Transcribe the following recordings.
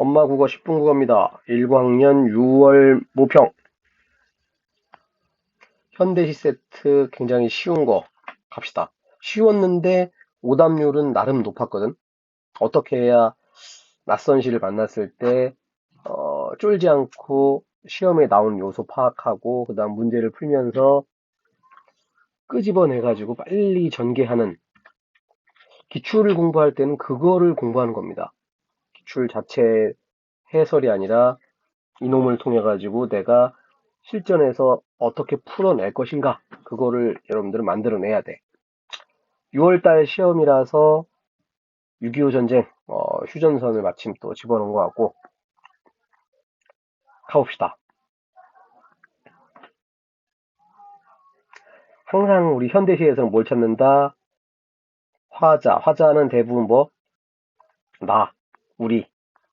엄마 국어 10분 국어입니다. 1학년 6월 모평. 현대시 세트 굉장히 쉬운 거 갑시다. 쉬웠는데 오답률은 나름 높았거든. 어떻게 해야 낯선 시를 만났을 때 쫄지 않고 시험에 나온 요소 파악하고 그 다음 문제를 풀면서 끄집어내가지고 빨리 전개하는, 기출을 공부할 때는 그거를 공부하는 겁니다. 기출 자체 해설이 아니라 이놈을 통해 가지고 내가 실전에서 어떻게 풀어낼 것인가, 그거를 여러분들은 만들어내야 돼. 6월달 시험이라서 6.25 전쟁 휴전선을 마침 또 집어넣은 것 같고, 가봅시다. 항상 우리 현대시에서는 뭘 찾는다? 화자는 대부분 뭐? 나, 우리.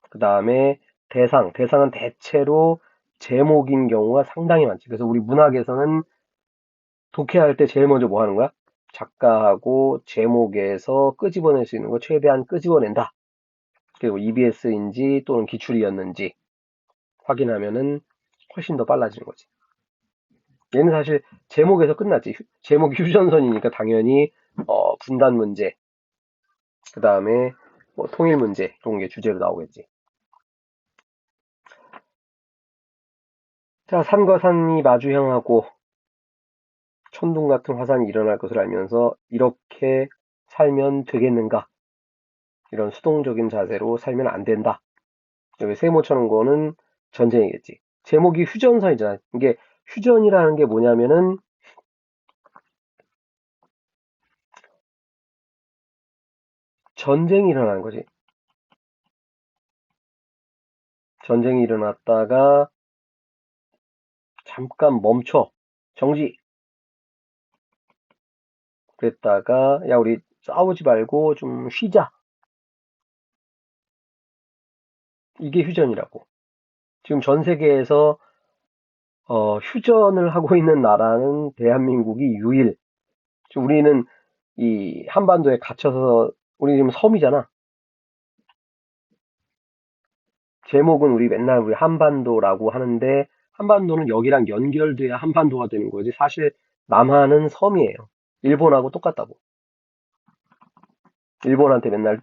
그 다음에 대상은 대체로 제목인 경우가 상당히 많지. 그래서 우리 문학에서는 독해할 때 제일 먼저 뭐 하는 거야? 작가하고 제목에서 끄집어낼 수 있는 거 최대한 끄집어낸다. 그리고 EBS인지 또는 기출이었는지 확인하면은 훨씬 더 빨라지는 거지. 얘는 사실 제목에서 끝났지. 제목이 휴전선이니까 당연히 분단 문제, 그 다음에 뭐 통일 문제 이런 게 주제로 나오겠지. 자, 산과 산이 마주향하고 천둥 같은 화산이 일어날 것을 알면서 이렇게 살면 되겠는가? 이런 수동적인 자세로 살면 안 된다. 여기 세모 쳐놓은 거는 전쟁이겠지. 제목이 휴전선이잖아. 이게 휴전이라는 게 뭐냐면은 전쟁이 일어나는 거지. 전쟁이 일어났다가 잠깐 멈춰. 정지. 그랬다가 야, 우리 싸우지 말고 좀 쉬자. 이게 휴전이라고. 지금 전 세계에서 휴전을 하고 있는 나라는 대한민국이 유일. 지금 우리는 이 한반도에 갇혀서, 우리 지금 섬이잖아. 제목은 우리 맨날 우리 한반도라고 하는데, 한반도는 여기랑 연결돼야 한반도가 되는 거지. 사실 남한은 섬이에요. 일본하고 똑같다고. 일본한테 맨날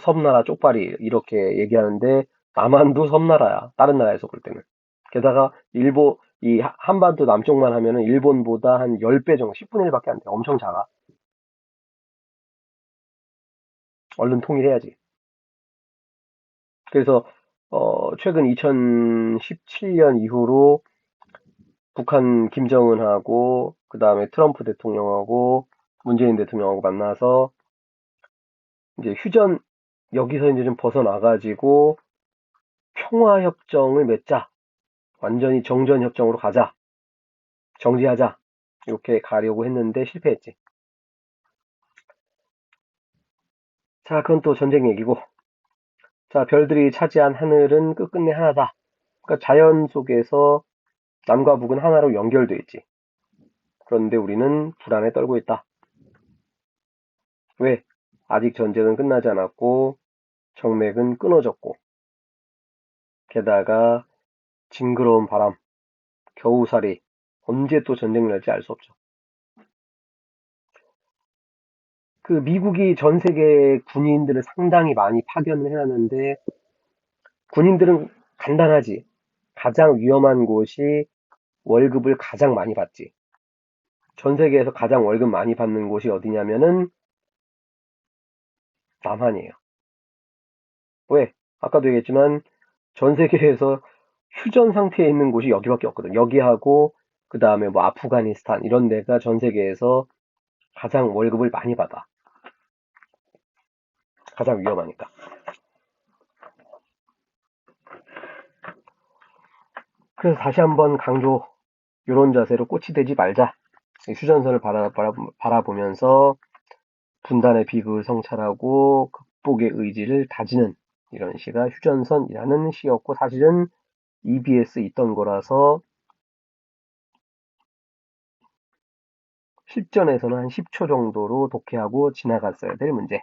섬나라 쪽발이 이렇게 얘기하는데, 남한도 섬나라야. 다른 나라에서 볼 때는. 게다가 이 한반도 남쪽만 하면은 일본보다 한 10배 정도, 10분의 1밖에 안 돼. 엄청 작아. 얼른 통일해야지. 그래서 최근 2017년 이후로 북한 김정은하고 그 다음에 트럼프 대통령하고 문재인 대통령하고 만나서 이제 여기서 이제 좀 벗어나가지고 평화협정을 맺자. 완전히 정전협정으로 가자. 정지하자. 이렇게 가려고 했는데 실패했지. 자, 그건 또 전쟁 얘기고. 자, 별들이 차지한 하늘은 끝끝내 하나다. 그러니까 자연 속에서 남과 북은 하나로 연결돼 있지. 그런데 우리는 불안에 떨고 있다. 왜? 아직 전쟁은 끝나지 않았고 정맥은 끊어졌고, 게다가 징그러운 바람, 겨우살이, 언제 또 전쟁 날지 알 수 없죠. 그 미국이 전 세계 군인들을 상당히 많이 파견을 해놨는데, 군인들은 간단하지. 가장 위험한 곳이 월급을 가장 많이 받지. 전 세계에서 가장 월급 많이 받는 곳이 어디냐면은 남한이에요. 왜? 아까도 얘기했지만 전 세계에서 휴전 상태에 있는 곳이 여기밖에 없거든. 여기하고 그 다음에 뭐 아프가니스탄 이런 데가 전 세계에서 가장 월급을 많이 받아. 가장 위험하니까. 그래서 다시 한번 강조, 이런 자세로 꽃이 되지 말자. 휴전선을 바라보면서 분단의 비극을 성찰하고 극복의 의지를 다지는, 이런 시가 휴전선이라는 시였고, 사실은 EBS 있던 거라서 실전에서는 한 10초 정도로 독해하고 지나갔어야 될 문제.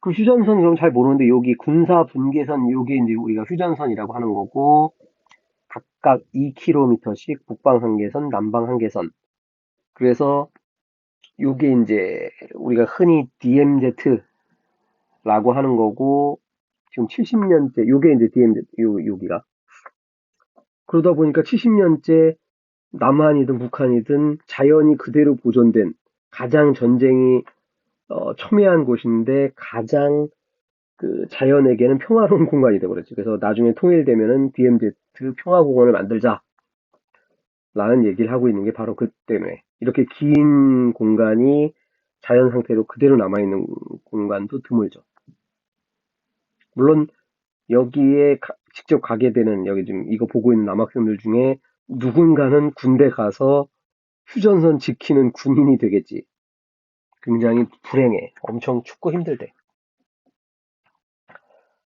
그 휴전선 그럼 잘 모르는데 여기 군사 분계선 요게 이제 우리가 휴전선이라고 하는 거고 각각 2km씩 북방 한계선, 남방 한계선. 그래서 요게 이제 우리가 흔히 DMZ라고 하는 거고 지금 70년째 요게 이제 DMZ 여기가 그러다 보니까 70년째 남한이든 북한이든 자연이 그대로 보존된 가장 전쟁이 첨예한 곳인데 가장 그 자연에게는 평화로운 공간이 되버렸지. 그래서 나중에 통일되면은 DMZ 평화공원을 만들자라는 얘기를 하고 있는 게 바로 그 때문에 이렇게 긴 공간이 자연 상태로 그대로 남아있는 공간도 드물죠. 물론 여기에 직접 가게 되는 여기 지금 이거 보고 있는 남학생들 중에 누군가는 군대 가서 휴전선 지키는 군인이 되겠지. 굉장히 불행해. 엄청 춥고 힘들대.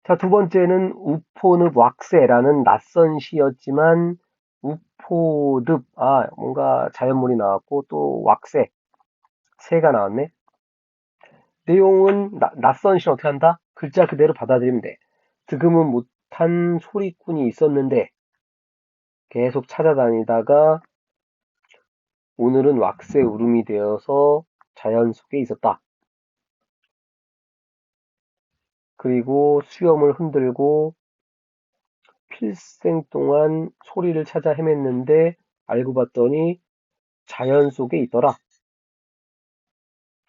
자, 두 번째는 우포늪 왁새라는 낯선 시였지만 우포늪, 뭔가 자연물이 나왔고 또 왁새, 새가 나왔네. 내용은 낯선 시는 어떻게 한다? 글자 그대로 받아들이면 돼. 득음은 못한 소리꾼이 있었는데 계속 찾아다니다가 오늘은 왁새 울음이 되어서 자연 속에 있었다. 그리고 수염을 흔들고 필생 동안 소리를 찾아 헤맸는데 알고 봤더니 자연 속에 있더라.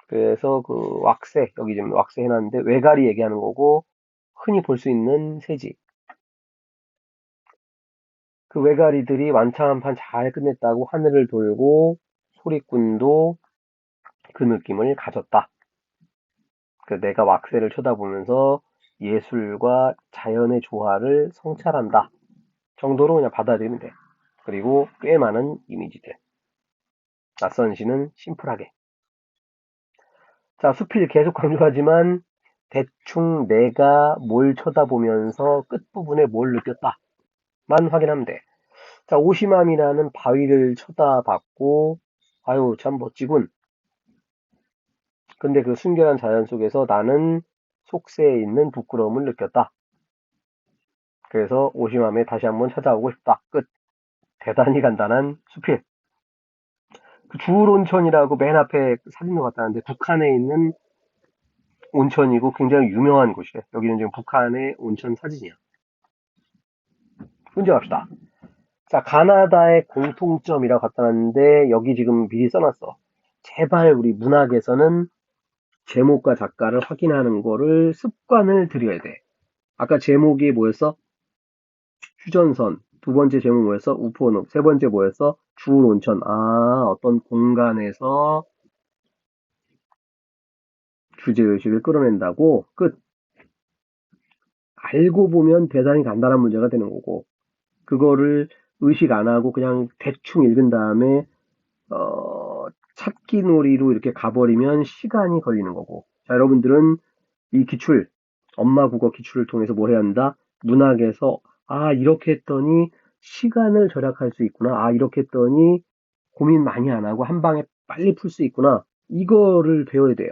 그래서 그 왁새, 여기 지금 왁새 해놨는데 외가리 얘기하는 거고 흔히 볼 수 있는 새지. 그 외가리들이 완창한판 잘 끝냈다고 하늘을 돌고 소리꾼도 그 느낌을 가졌다. 그 내가 왁새를 쳐다보면서 예술과 자연의 조화를 성찰한다. 정도로 그냥 받아들이면 돼. 그리고 꽤 많은 이미지들. 낯선 시는 심플하게. 자, 수필 계속 강조하지만 대충 내가 뭘 쳐다보면서 끝부분에 뭘 느꼈다만 확인하면 돼. 자, 오시맘이라는 바위를 쳐다봤고 아유 참 멋지군. 근데 그 순결한 자연 속에서 나는 속세에 있는 부끄러움을 느꼈다. 그래서 오시맘에 다시 한번 찾아오고 싶다. 끝. 대단히 간단한 수필. 그 주울온천이라고 맨 앞에 사진도 갖다는데 북한에 있는 온천이고 굉장히 유명한 곳이래. 여기는 지금 북한의 온천 사진이야. 문제 갑시다. 자, 가나다의 공통점이라고 갖다 놨는데 여기 지금 미리 써놨어. 제발 우리 문학에서는 제목과 작가를 확인하는 거를 습관을 들여야 돼. 아까 제목이 뭐였어? 휴전선. 두 번째 제목 뭐였어? 우포늪. 세 번째 뭐였어? 주울온천. 어떤 공간에서 주제의식을 끌어낸다고? 끝. 알고 보면 대단히 간단한 문제가 되는 거고 그거를 의식 안 하고 그냥 대충 읽은 다음에 찾기 놀이로 이렇게 가버리면 시간이 걸리는 거고. 자, 여러분들은 이 기출, 엄마 국어 기출을 통해서 뭘 해야 한다? 문학에서 이렇게 했더니 시간을 절약할 수 있구나. 이렇게 했더니 고민 많이 안 하고 한 방에 빨리 풀 수 있구나. 이거를 배워야 돼요.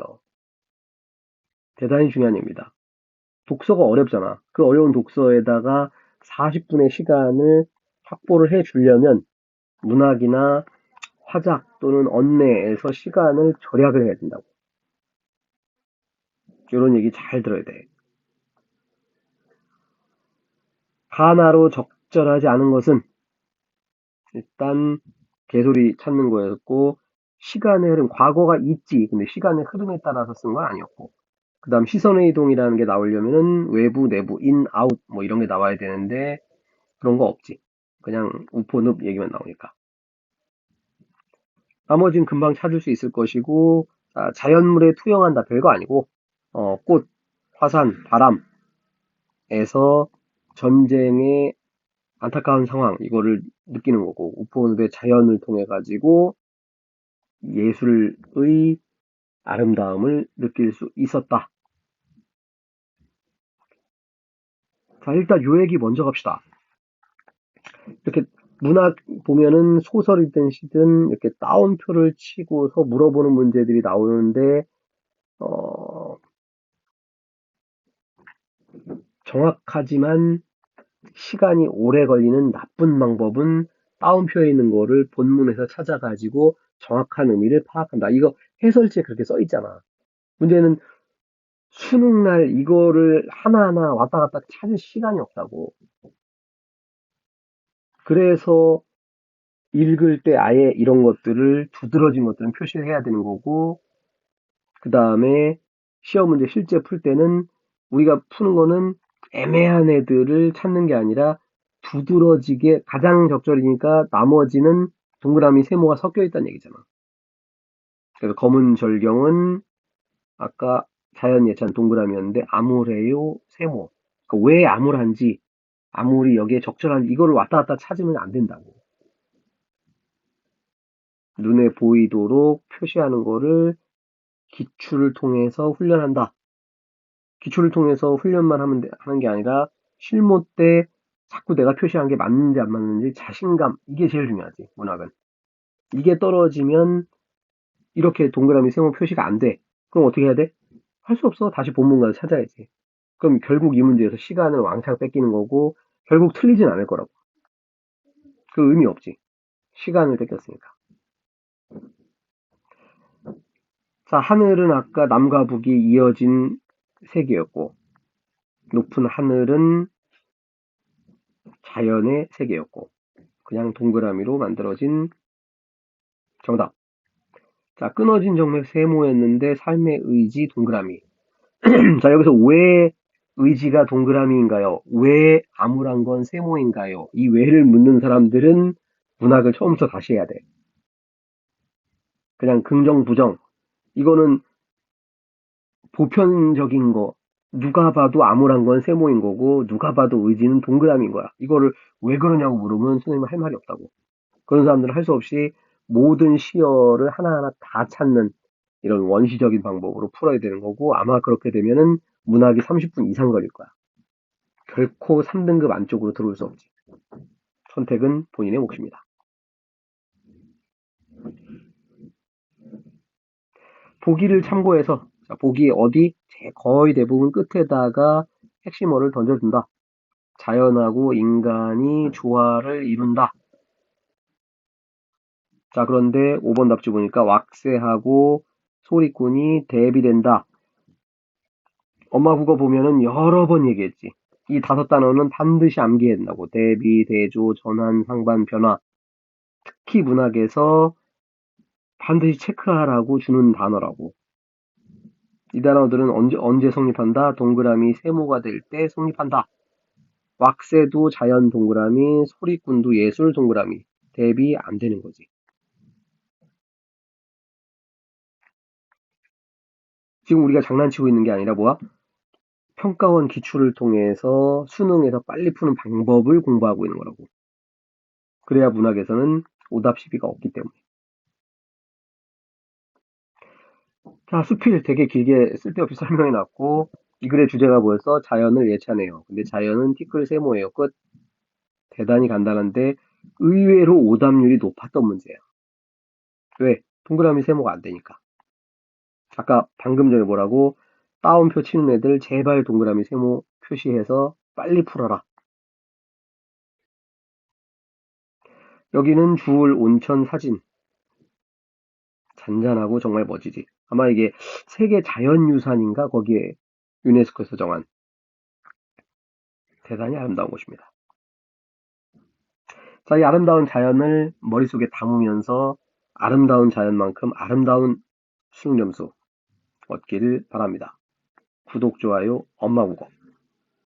대단히 중요한 얘기입니다. 독서가 어렵잖아. 그 어려운 독서에다가 40분의 시간을 확보를 해 주려면 문학이나 화작 또는 언내에서 시간을 절약을 해야 된다고. 이런 얘기 잘 들어야 돼. 하나로 적절하지 않은 것은 일단 개소리 찾는 거였고 시간의 흐름, 과거가 있지. 근데 시간의 흐름에 따라서 쓴 건 아니었고 그 다음 시선의 이동이라는 게 나오려면은 외부, 내부, 인, 아웃 뭐 이런 게 나와야 되는데 그런 거 없지. 그냥 우포늪 얘기만 나오니까. 나머지는 금방 찾을 수 있을 것이고 자연물에 투영한다 별거 아니고 꽃, 화산, 바람에서 전쟁의 안타까운 상황 이거를 느끼는 거고 우포늪의 자연을 통해 가지고 예술의 아름다움을 느낄 수 있었다. 자, 일단 요 얘기 먼저 갑시다. 이렇게 문학 보면은 소설이든 시든 이렇게 따옴표를 치고서 물어보는 문제들이 나오는데 정확하지만 시간이 오래 걸리는 나쁜 방법은 따옴표에 있는 거를 본문에서 찾아가지고 정확한 의미를 파악한다. 이거 해설지에 그렇게 써 있잖아. 문제는 수능날 이거를 하나하나 왔다 갔다 찾을 시간이 없다고. 그래서 읽을 때 아예 이런 것들을 두드러진 것들은 표시를 해야 되는 거고, 그 다음에 시험 문제 실제 풀 때는 우리가 푸는 거는 애매한 애들을 찾는 게 아니라 두드러지게 가장 적절이니까 나머지는 동그라미 세모가 섞여 있다는 얘기잖아. 그래서 검은 절경은 아까 자연 예찬 동그라미였는데 암울해요 세모. 그러니까 왜 암울한지, 아무리 여기에 적절한지 이거를 왔다 갔다 찾으면 안 된다고. 눈에 보이도록 표시하는 거를 기출을 통해서 훈련한다. 기출을 통해서 훈련만 하는 게 아니라 실무 때 자꾸 내가 표시한 게 맞는지 안 맞는지 자신감, 이게 제일 중요하지, 문학은. 이게 떨어지면 이렇게 동그라미 세모 표시가 안 돼. 그럼 어떻게 해야 돼? 할 수 없어. 다시 본문 가서 찾아야지. 그럼 결국 이 문제에서 시간을 왕창 뺏기는 거고 결국 틀리진 않을 거라고. 그 의미 없지. 시간을 뺏겼으니까. 자, 하늘은 아까 남과 북이 이어진 세계였고 높은 하늘은 자연의 세계였고 그냥 동그라미로 만들어진 정답. 자, 끊어진 정맥 세모였는데 삶의 의지 동그라미. 자, 여기서 왜 의지가 동그라미인가요? 왜 암울한 건 세모인가요? 이 왜를 묻는 사람들은 문학을 처음부터 다시 해야 돼. 그냥 긍정, 부정. 이거는 보편적인 거. 누가 봐도 암울한 건 세모인 거고, 누가 봐도 의지는 동그라미인 거야. 이거를 왜 그러냐고 물으면 선생님은 할 말이 없다고. 그런 사람들은 할 수 없이 모든 시어를 하나하나 다 찾는 이런 원시적인 방법으로 풀어야 되는 거고, 아마 그렇게 되면은 문학이 30분 이상 걸릴 거야. 결코 3등급 안쪽으로 들어올 수 없지. 선택은 본인의 몫입니다. 보기를 참고해서, 자, 보기 어디? 거의 대부분 끝에다가 핵심어를 던져준다. 자연하고 인간이 조화를 이룬다. 자, 그런데 5번 답지 보니까 왁새하고 소리꾼이 대비된다. 엄마 국어 보면은 여러 번 얘기했지. 이 5단어는 반드시 암기해야 된다고. 대비, 대조, 전환, 상반, 변화. 특히 문학에서 반드시 체크하라고 주는 단어라고. 이 단어들은 언제 성립한다? 동그라미 세모가 될 때 성립한다. 왁새도 자연 동그라미, 소리꾼도 예술 동그라미. 대비 안 되는 거지. 지금 우리가 장난치고 있는 게 아니라 뭐야? 평가원 기출을 통해서 수능에서 빨리 푸는 방법을 공부하고 있는 거라고. 그래야 문학에서는 오답 시비가 없기 때문에. 자, 수필 되게 길게 쓸데없이 설명해놨고 이 글의 주제가 뭐였어? 자연을 예찬해요. 근데 자연은 티끌 세모예요. 끝. 대단히 간단한데 의외로 오답률이 높았던 문제야. 왜? 동그라미 세모가 안 되니까. 아까 방금 전에 뭐라고? 따옴표 치는 애들 제발 동그라미 세모 표시해서 빨리 풀어라. 여기는 주울 온천 사진. 잔잔하고 정말 멋지지. 아마 이게 세계 자연유산인가 거기에 유네스코에서 정한 대단히 아름다운 곳입니다. 자, 이 아름다운 자연을 머릿속에 담으면서 아름다운 자연만큼 아름다운 수능 점수 얻기를 바랍니다. 구독, 좋아요, 엄마 국어.